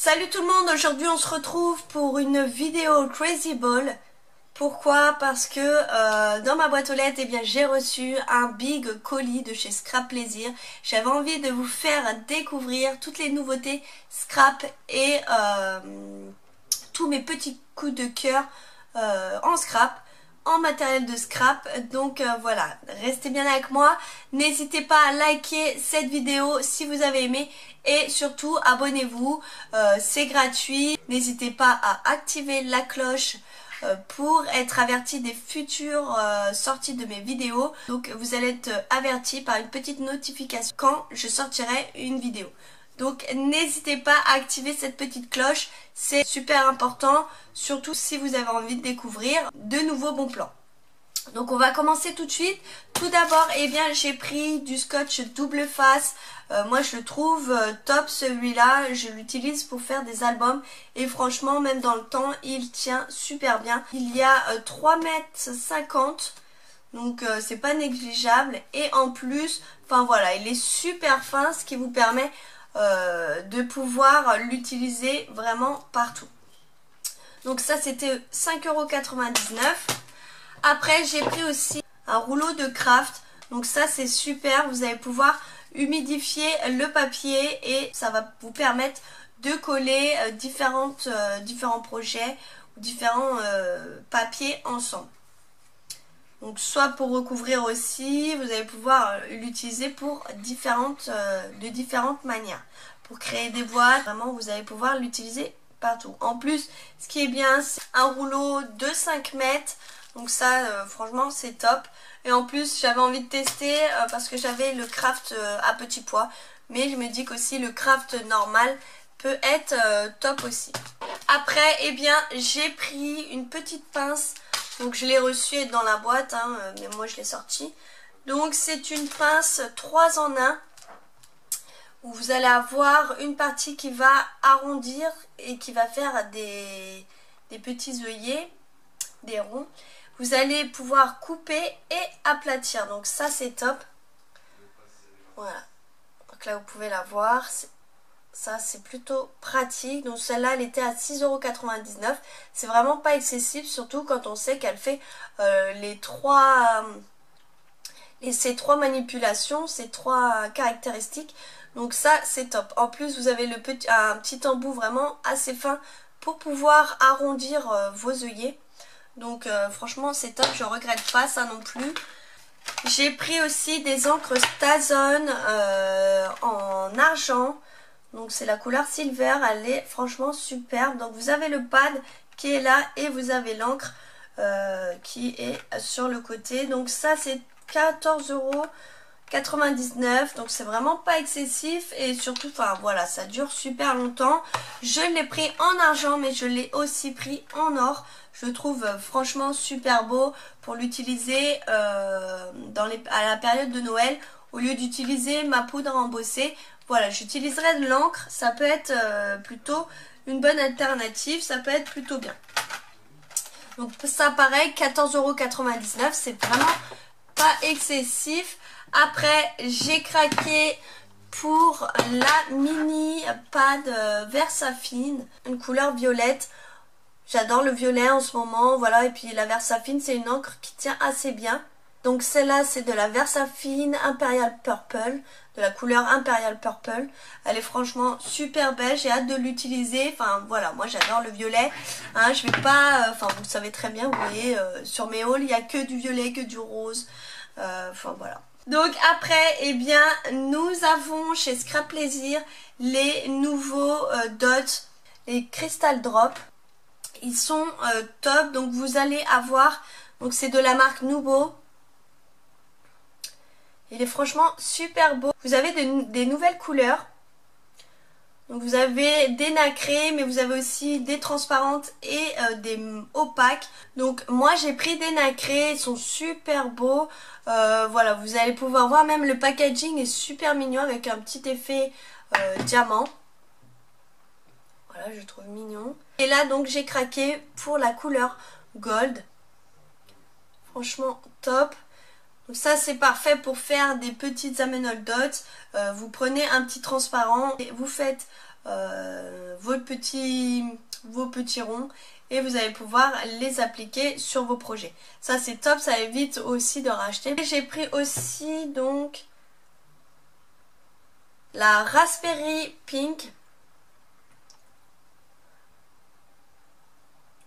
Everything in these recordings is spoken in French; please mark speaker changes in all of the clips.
Speaker 1: Salut tout le monde, aujourd'hui on se retrouve pour une vidéo Crazy Ball. Pourquoi? Parce que dans ma boîte aux lettres, j'ai reçu un big colis de chez Scrap Plaisir. J'avais envie de vous faire découvrir toutes les nouveautés Scrap et tous mes petits coups de cœur en Scrap, en matériel de Scrap. Donc voilà, restez bien avec moi. N'hésitez pas à liker cette vidéo si vous avez aimé. Et surtout, abonnez-vous, c'est gratuit. N'hésitez pas à activer la cloche pour être averti des futures sorties de mes vidéos. Donc vous allez être averti par une petite notification quand je sortirai une vidéo. Donc n'hésitez pas à activer cette petite cloche, c'est super important, surtout si vous avez envie de découvrir de nouveaux bons plans. Donc on va commencer tout de suite. Tout d'abord, j'ai pris du scotch double face. Moi je le trouve top celui-là. Je l'utilise pour faire des albums. Et franchement, même dans le temps, il tient super bien. Il y a 3,50 m. Donc c'est pas négligeable. Et en plus, enfin voilà, il est super fin. Ce qui vous permet de pouvoir l'utiliser vraiment partout. Donc ça c'était 5,99 €. Après j'ai pris aussi un rouleau de craft, donc ça c'est super, vous allez pouvoir humidifier le papier et ça va vous permettre de coller différents projets ou différents papiers ensemble. Donc soit pour recouvrir aussi, vous allez pouvoir l'utiliser pour de différentes manières. Pour créer des boîtes, vraiment vous allez pouvoir l'utiliser partout. En plus, ce qui est bien, c'est un rouleau de 5 mètres. Donc ça, franchement, c'est top. Et en plus, j'avais envie de tester parce que j'avais le craft à petit pois. Mais je me dis qu'aussi le craft normal peut être top aussi. Après, j'ai pris une petite pince. Donc je l'ai reçue dans la boîte, mais moi je l'ai sortie. Donc c'est une pince 3 en 1. Où vous allez avoir une partie qui va arrondir et qui va faire des petits œillets, des ronds. Vous allez pouvoir couper et aplatir. Donc ça c'est top. Voilà. Donc là vous pouvez la voir. Ça c'est plutôt pratique. Donc celle-là elle était à 6,99 €. C'est vraiment pas excessif. Surtout quand on sait qu'elle fait ces trois manipulations, ces trois caractéristiques. Donc ça c'est top. En plus vous avez un petit embout vraiment assez fin pour pouvoir arrondir vos œillets. Donc franchement c'est top, je regrette pas ça non plus. J'ai pris aussi des encres Stason en argent. Donc c'est la couleur silver, elle est franchement superbe. Donc vous avez le pad qui est là et vous avez l'encre qui est sur le côté. Donc ça c'est 14,99 €. Donc c'est vraiment pas excessif et surtout, enfin voilà, ça dure super longtemps. Je l'ai pris en argent mais je l'ai aussi pris en or. Je le trouve franchement super beau pour l'utiliser à la période de Noël. Au lieu d'utiliser ma poudre à embosser, voilà, j'utiliserai de l'encre. Ça peut être plutôt une bonne alternative, ça peut être plutôt bien. Donc ça pareil, 14,99 €, c'est vraiment pas excessif. Après j'ai craqué pour la mini pad Versafine, une couleur violette. J'adore le violet en ce moment, voilà. Et puis la Versafine c'est une encre qui tient assez bien. Donc celle-là c'est de la Versafine Imperial Purple, de la couleur Imperial Purple. Elle est franchement super belle, j'ai hâte de l'utiliser. Enfin voilà, moi j'adore le violet. Je vais pas, enfin vous le savez très bien, vous voyez sur mes hauls il n'y a que du violet, que du rose. Enfin voilà. Donc après, nous avons chez Scrap Plaisir les nouveaux dots, les Crystal Drop. Ils sont top, donc vous allez avoir, donc c'est de la marque Nubo. Il est franchement super beau. Vous avez des nouvelles couleurs. Donc vous avez des nacrées, mais vous avez aussi des transparentes et des opaques. Donc moi j'ai pris des nacrées, ils sont super beaux. Voilà, vous allez pouvoir voir, même le packaging est super mignon avec un petit effet diamant. Voilà, je trouve mignon. Et là donc j'ai craqué pour la couleur gold. Franchement top. Donc ça c'est parfait pour faire des petites aménol dots. Vous prenez un petit transparent et vous faites vos petits ronds et vous allez pouvoir les appliquer sur vos projets. Ça c'est top, ça évite aussi de racheter. J'ai pris aussi donc la Raspberry Pink.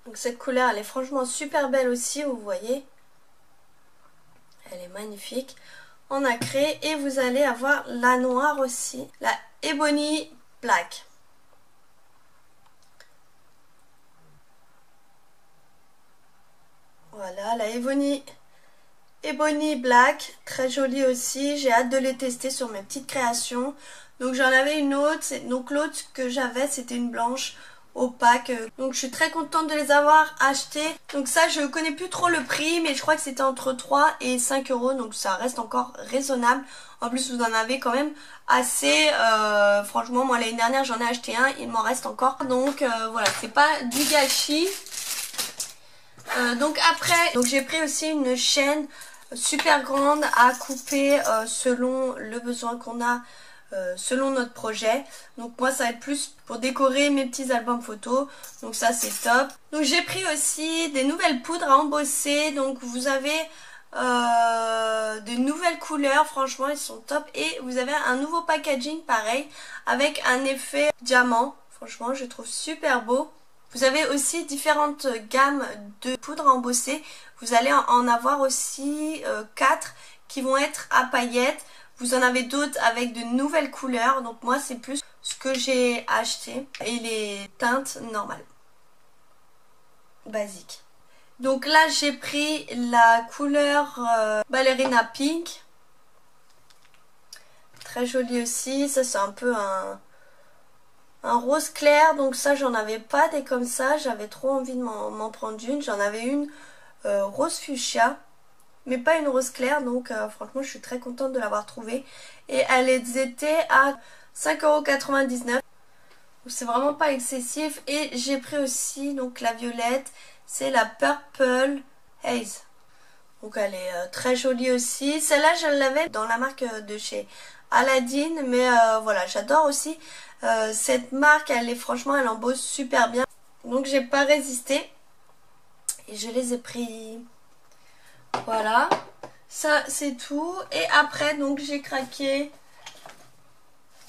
Speaker 1: Donc cette couleur elle est franchement super belle aussi, vous voyez. Elle est magnifique en nacré. Et vous allez avoir la noire aussi, la Ebony Black. Voilà, la Ebony Black, très jolie aussi. J'ai hâte de les tester sur mes petites créations. Donc j'en avais une autre, donc l'autre que j'avais c'était une blanche opaque. Donc je suis très contente de les avoir achetées. Donc ça je connais plus trop le prix, mais je crois que c'était entre 3 et 5 euros, donc ça reste encore raisonnable. En plus vous en avez quand même assez. Franchement moi l'année dernière j'en ai acheté un, il m'en reste encore. Donc voilà, c'est pas du gâchis. Donc après, j'ai pris aussi une chaîne super grande à couper selon le besoin qu'on a, selon notre projet. Donc moi ça va être plus pour décorer mes petits albums photos, donc ça c'est top. Donc j'ai pris aussi des nouvelles poudres à embosser, donc vous avez de nouvelles couleurs, franchement ils sont top. Et vous avez un nouveau packaging pareil avec un effet diamant, franchement je trouve super beau. Vous avez aussi différentes gammes de poudre à embosser. Vous allez en avoir aussi 4 qui vont être à paillettes. Vous en avez d'autres avec de nouvelles couleurs. Donc moi c'est plus ce que j'ai acheté. Et les teintes normales. Basiques. Donc là j'ai pris la couleur Ballerina Pink. Très jolie aussi. Ça c'est un peu un rose clair, donc ça j'en avais pas des comme ça, j'avais trop envie de m'en prendre une. J'en avais une rose fuchsia, mais pas une rose claire, donc franchement je suis très contente de l'avoir trouvée. Et elle était à 5,99 €, c'est vraiment pas excessif. Et j'ai pris aussi donc la violette, c'est la Purple Haze. Donc elle est très jolie aussi. Celle-là je l'avais dans la marque de chez Aladdin, mais voilà, j'adore aussi cette marque. Franchement elle embosse super bien. Donc j'ai pas résisté et je les ai pris. Voilà, ça c'est tout. Et après donc j'ai craqué.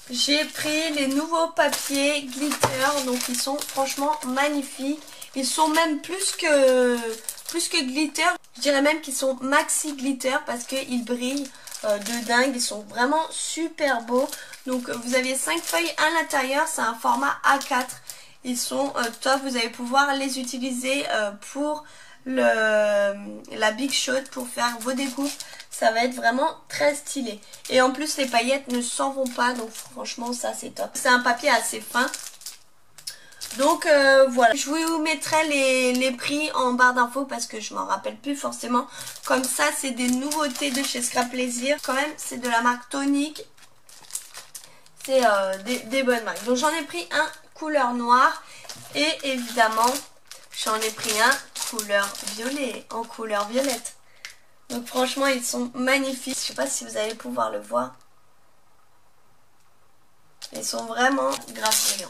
Speaker 1: J'ai pris les nouveaux papiers glitter, donc ils sont franchement magnifiques. Ils sont même plus que glitter. Je dirais même qu'ils sont maxi glitter parce qu'ils brillent de dingue. Ils sont vraiment super beaux. Donc vous aviez 5 feuilles à l'intérieur. C'est un format A4. Ils sont top. Vous allez pouvoir les utiliser pour la Big Shot, pour faire vos découpes. Ça va être vraiment très stylé. Et en plus les paillettes ne s'en vont pas. Donc franchement ça c'est top. C'est un papier assez fin. Donc voilà, je vous mettrai les prix en barre d'infos parce que je m'en rappelle plus forcément. Comme ça c'est des nouveautés de chez Scrap Plaisir. Quand même c'est de la marque Tonic. C'est des bonnes marques. Donc j'en ai pris un couleur noire. Et évidemment j'en ai pris un couleur violet, en couleur violette. Donc franchement ils sont magnifiques. Je sais pas si vous allez pouvoir le voir. Ils sont vraiment grave brillants.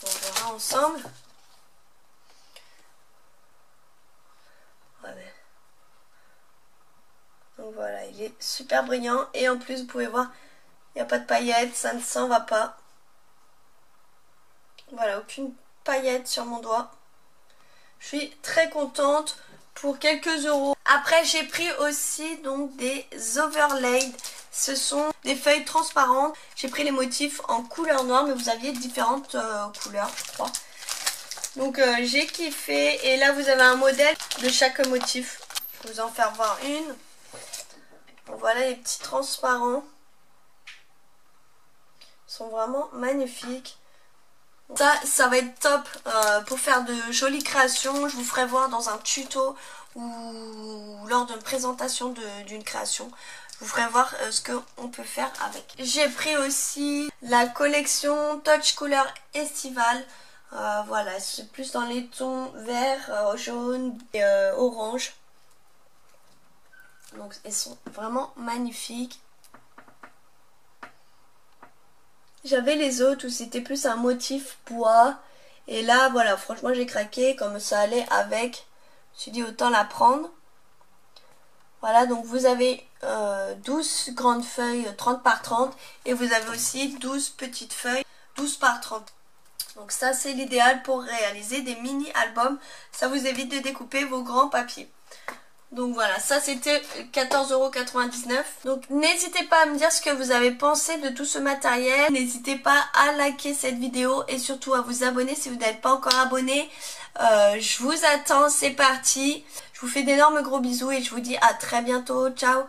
Speaker 1: On verra ensemble. Ouais. Donc voilà, il est super brillant. Et en plus vous pouvez voir, il n'y a pas de paillettes, ça ne s'en va pas. Voilà, aucune paillette sur mon doigt. Je suis très contente pour quelques euros. Après j'ai pris aussi donc des overlays. Ce sont des feuilles transparentes. J'ai pris les motifs en couleur noire, mais vous aviez différentes couleurs je crois. Donc j'ai kiffé. Et là vous avez un modèle de chaque motif. Je vais vous en faire voir une. Donc voilà les petits transparents. Ils sont vraiment magnifiques. Ça va être top pour faire de jolies créations. Je vous ferai voir dans un tuto ou lors d'une présentation d'une création. Je vous ferai voir ce qu'on peut faire avec. J'ai pris aussi la collection Touch Couleur Estivale. Voilà, c'est plus dans les tons vert, jaune et orange. Donc elles sont vraiment magnifiques. J'avais les autres où c'était plus un motif bois. Et là voilà, franchement j'ai craqué comme ça allait avec. Je me suis dit autant la prendre. Voilà, donc vous avez 12 grandes feuilles 30 par 30 et vous avez aussi 12 petites feuilles 12 par 30. Donc ça c'est l'idéal pour réaliser des mini-albums. Ça vous évite de découper vos grands papiers. Donc voilà, ça c'était 14,99 €. Donc n'hésitez pas à me dire ce que vous avez pensé de tout ce matériel. N'hésitez pas à liker cette vidéo et surtout à vous abonner si vous n'êtes pas encore abonné. Je vous attends, c'est parti. Je vous fais d'énormes gros bisous et je vous dis à très bientôt. Ciao!